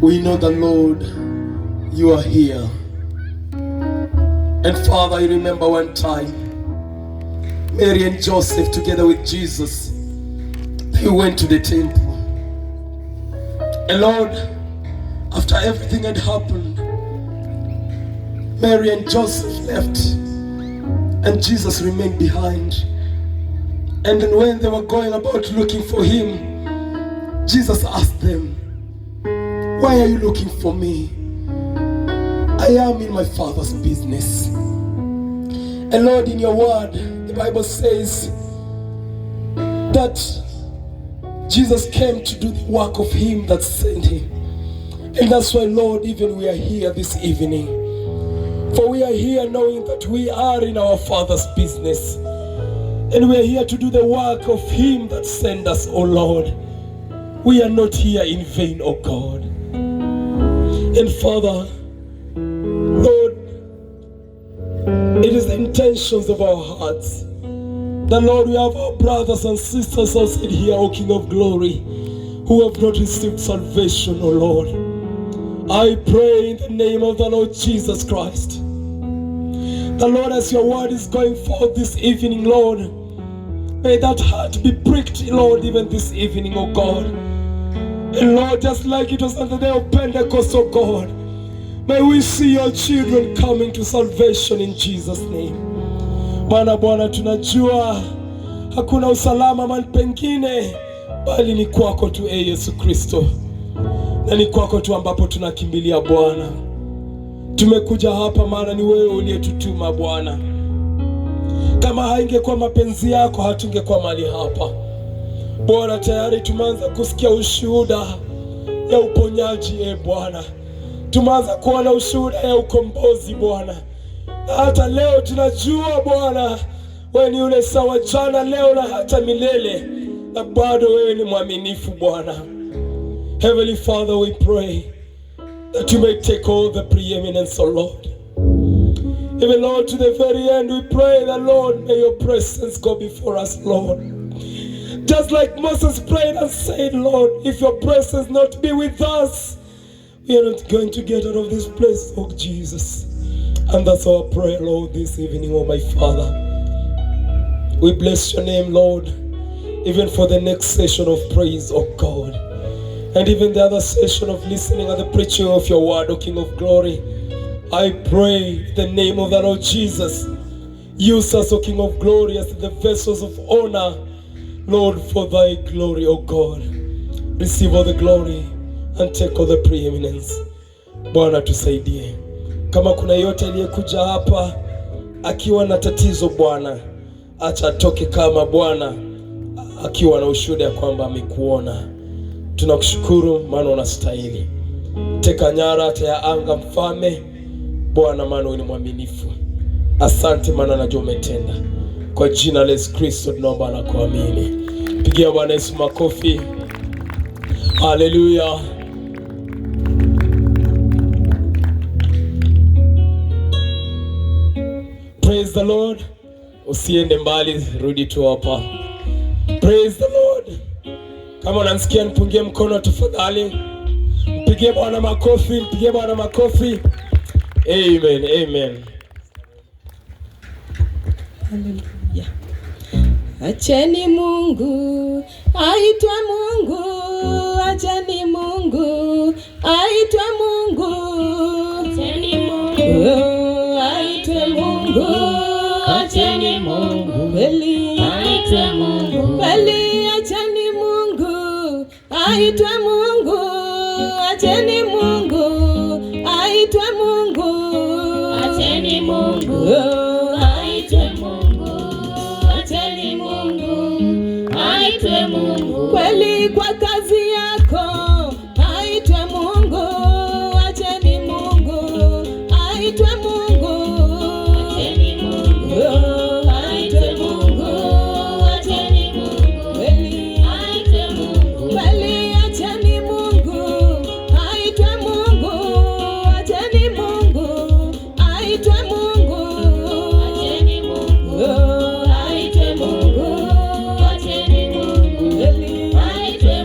We know the Lord, you are here. And Father, I remember one time, Mary and Joseph together with Jesus, they went to the temple. And Lord, after everything had happened, Mary and Joseph left and Jesus remained behind. And then when they were going about looking for him, Jesus asked them, why are you looking for me? I am in my Father's business. And Lord, in your word, the Bible says that Jesus came to do the work of him that sent him. And that's why, Lord, even we are here this evening. For we are here knowing that we are in our Father's business. And we are here to do the work of him that sent us, oh Lord. We are not here in vain, oh God. And Father, Lord, it is the intentions of our hearts that, Lord, we have our brothers and sisters outside here, O King of Glory, who have not received salvation, O Lord. I pray in the name of the Lord Jesus Christ, the Lord, as your word is going forth this evening, Lord, may that heart be pricked, Lord, even this evening, O God. And Lord, just like it was on the day of Pentecost, O God, may we see your children coming to salvation in Jesus' name. Bwana tunajua hakuna usalama mahali pengine bali ni kwako tu, Yesu Kristo. Na ni kwako tu ambapo tunakimbilia Bwana. Tumekuja hapa maana ni wewe uliyetutuma Bwana. Kama haingekuwa mapenzi yako hatungekuwa mahali hapa. Bwana, tayari tumeanza kusikia ushuhuda ya uponyaji, Bwana. Tumeanza kuona ushuhuda ya ukombozi, Bwana. Hata leo tunajua Bwana, wewe ni yule sawa jana, leo na hata milele, na bado wewe ni mwaminifu Bwana. Heavenly Father, we pray that you may take all the preeminence, O Lord. Even Lord, to the very end, we pray that, Lord, may your presence go before us, Lord. Just like Moses prayed and said, Lord, if your presence not be with us, we are not going to get out of this place, oh Jesus. And that's our prayer, Lord, this evening, oh my Father. We bless your name, Lord, even for the next session of praise, oh God. And even the other session of listening and the preaching of your word, oh King of Glory. I pray in the name of the Lord Jesus. Use us, oh King of Glory, as the vessels of honor, Lord, for thy glory, oh God. Receive all the glory and take all the preeminence. Bwana tusaidie. Kama kuna yote aliyekuja hapa akiwa na tatizo, Bwana, acha atoke kama Bwana akiwa na ushuhuda ya kwamba amekuona. Tunakushukuru maana unastahili. Teka nyara hata ya anga, Mfalme Bwana, maana wewe ni mwaminifu. Asante maana najua umetenda. Kwa jina la Yesu Kristo tunaomba na kuamini. Pigia Bwana Yesu makofi. Hallelujah. Praise the Lord. Usiende mbali, rudi tu hapa. Praise the Lord. Kama unanisikia nipungie mkono tafadhali. Mpigie Bwana makofi, mpigie Bwana makofi. Amen, amen. Hallelujah. Acheni Mungu aitwe Mungu, acheni Mungu aitwe Mungu, acheni Mungu aitwe Mungu, acheni Mungu kweli aitwe Mungu kweli, acheni Mungu aitwe Mungu, acheni Mungu aitwe Mungu, acheni Mungu aitwe Mungu, acheni Mungu aitwe Mungu kweli, kwa kazi yako aitwe Mungu, acheni Mungu aitwe Mungu, acheni Mungu aitwe Mungu, acheni Mungu kweli aitwe Mungu kweli, acheni Mungu aitwe Mungu, acheni Mungu aitwe Mungu, acheni Mungu aitwe Mungu, acheni Mungu kweli aitwe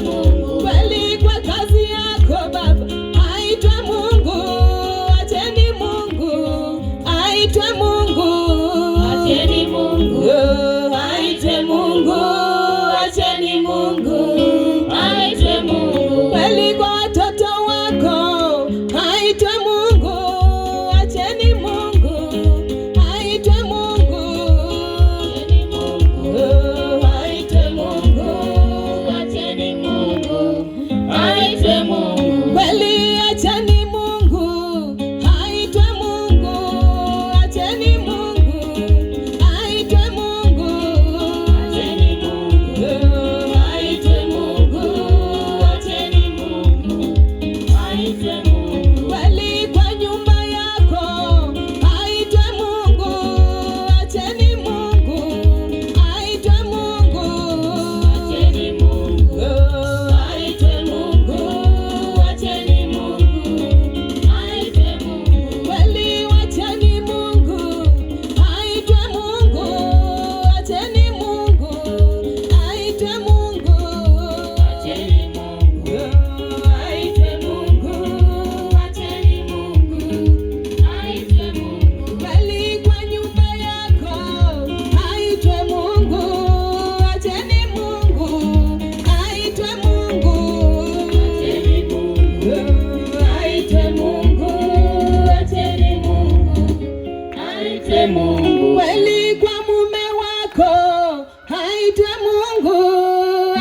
aitwe Mungu. Kweli kwa mume wako aitwe Mungu,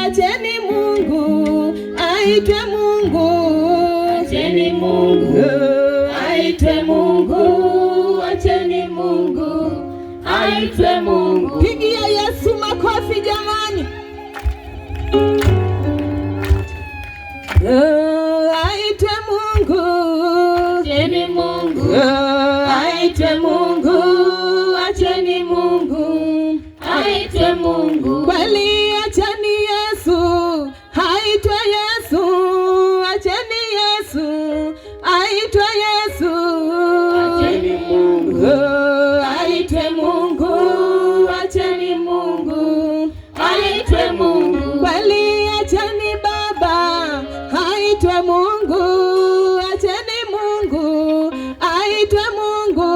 acheni Mungu aitwe Mungu, acheni Mungu aitwe Mungu, acheni Mungu aitwe Mungu. Pigia Yesu makofi jamani. Aitwe Mungu, acheni Mungu aitwe Mungu, acheni Mungu aitwe Mungu. Kweli acheni Yesu aitwe Yesu, acheni Yesu aitwe Yesu, acheni Mungu aitwe Mungu, acheni Mungu aitwe Mungu. Kweli acheni Baba aitwe Mungu, acheni Mungu aitwe Mungu,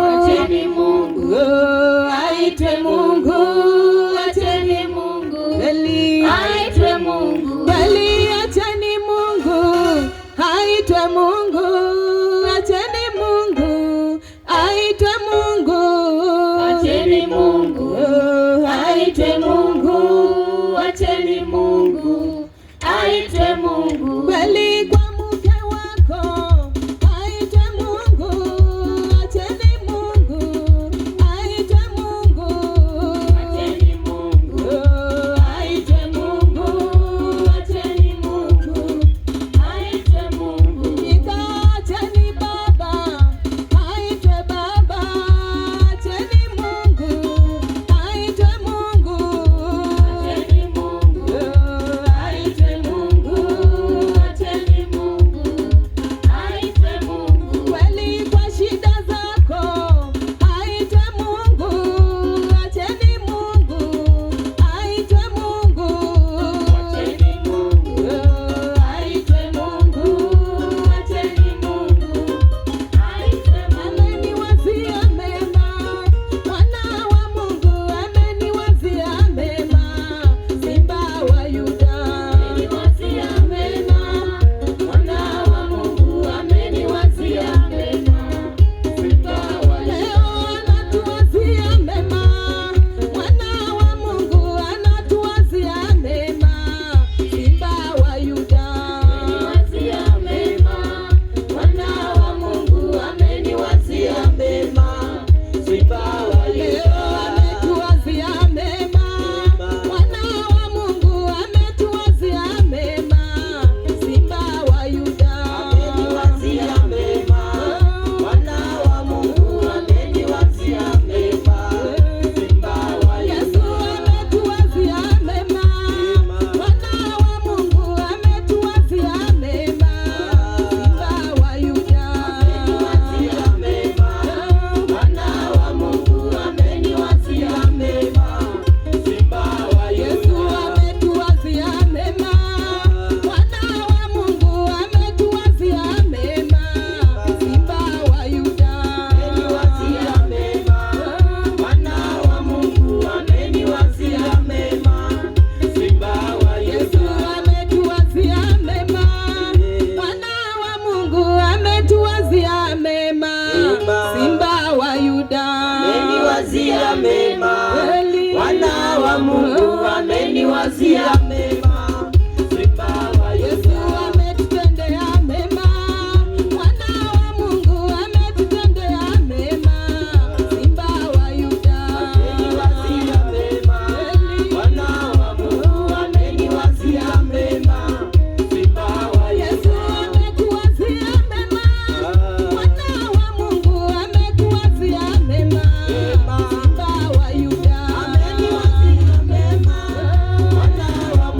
acheni Mungu aitwe Mungu, acheni Mungu aitwe Mungu. Kweli acheni Mungu aitwe Mungu, acheni Mungu aitwe Mungu, acheni Mungu aitwe Mungu, acheni Mungu aitwe Mungu. Kweli kwa mke wako aitwe Mungu, acheni Mungu aitwe Mungu, acheni Mungu aitwe Mungu, acheni Mungu aitwe Mungu. Acheni Baba aitwe Baba, acheni Mungu aitwe Mungu, acheni Mungu aitwe Mungu, acheni Mungu aitwe Mungu. Kweli kwa shida zako aitwe Mungu, acheni Mungu aitwe Mungu, acheni Mungu aitwe Mungu, acheni Mungu aitwe Mungu. Ameniwazia mema, Mwana wa Mungu ameniwazia mema, Simba wa Yuda ameniwazia mema, Mwana wa Mungu ameniwazia mema, Simba wa Yuda. Leo anatuwazia mema, Mwana wa Mungu anatuwazia mema, Simba wa Yuda ameniwazia mema, Mwana wa Mungu ameniwazia mema, Simba wa Yuda. Leo ametuwazia mema, Mwana wa Mungu ametuwazia mema, Simba wa Yuda ameniwazia mema, Mwana wa Mungu ameniwazia mema, Simba wa Yuda. Yesu ametuwazia mema, Mwana wa Mungu ametuwazia mema, Simba wa Yuda ameniwazia mema, Mwana wa Mungu ameniwazia mema, Simba wa Yuda. Yesu ametuwazia mema, Mwana wa Mungu ametuwazia mema, Simba wa Yuda ameniwazia mema, Mwana wa Mungu ameniwazia mema, Simba wa Yuda. Yesu ametuwazia mema, Mwana wa Mungu ametuwazia mema, Simba wa Yuda ameniwazia mema, Mwana wa Mungu ameniwazia mema, Simba wa Yuda. Yesu ametutendea mema, Mwana wa Mungu ametutendea mema, Simba wa Yuda ameniwazia mema, Mwana wa Mungu ameniwazia mema, Simba wa Yuda. Yesu ametuwazia mema, Mwana wa Mungu ametuwazia mema, Simba wa Yuda ameniwazia mema, Mwana wa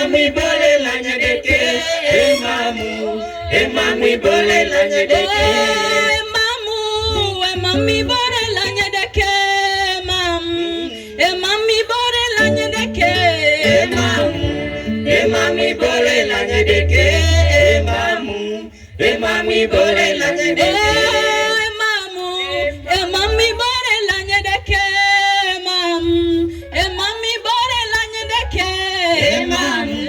mami bore la nyedeke, mamu, mami bore la nyedeke, mamu, mami bore la nyedeke, mamu, mami bore la nyedeke, mamu, mami bore la nyedeke, mamu, mami bore la nyedeke, mamu, mami bore la nyedeke, mamu, mami bore la nyedeke, mamu,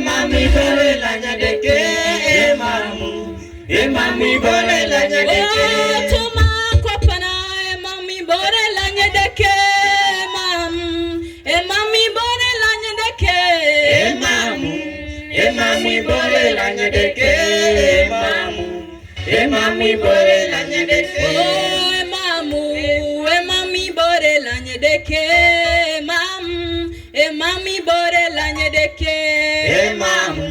mami bore la nyedeke, mamu, mami bore la nyedeke, tuma kwa pana, mami bore la nyedeke, mamu, mami bore la nyedeke, mamu, mami bore la nyedeke, mamu, mami bore la nyedeke, mamu, mami bore la nyedeke, mamu, mami bore la nyedeke, mamu,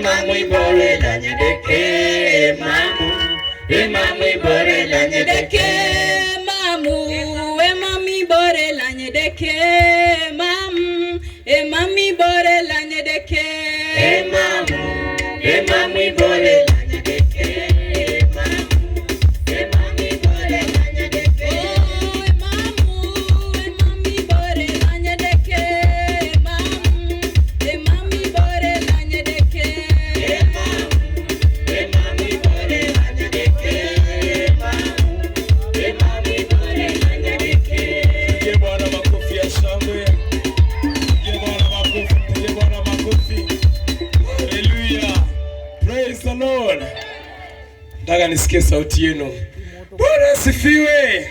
mami bore la nyedeke, mamu, mami bore la nyedeke, mamu, mami bore la nyedeke, mamu, mami bore la nyedeke, mamu, mami bore la nyedeke, mamu, mami bore la nyedeke, mamu, mami bore la nyedeke, mamu, mami bore la nyedeke, mami bore la nyedeke, mamu, mami bore la nyedeke. Ye Bwana makofi ya shangwe. Ye Bwana makofi, ye Bwana makofi. Hallelujah. Praise the Lord. Nataka nisikie sauti yenu. Bwana asifiwe.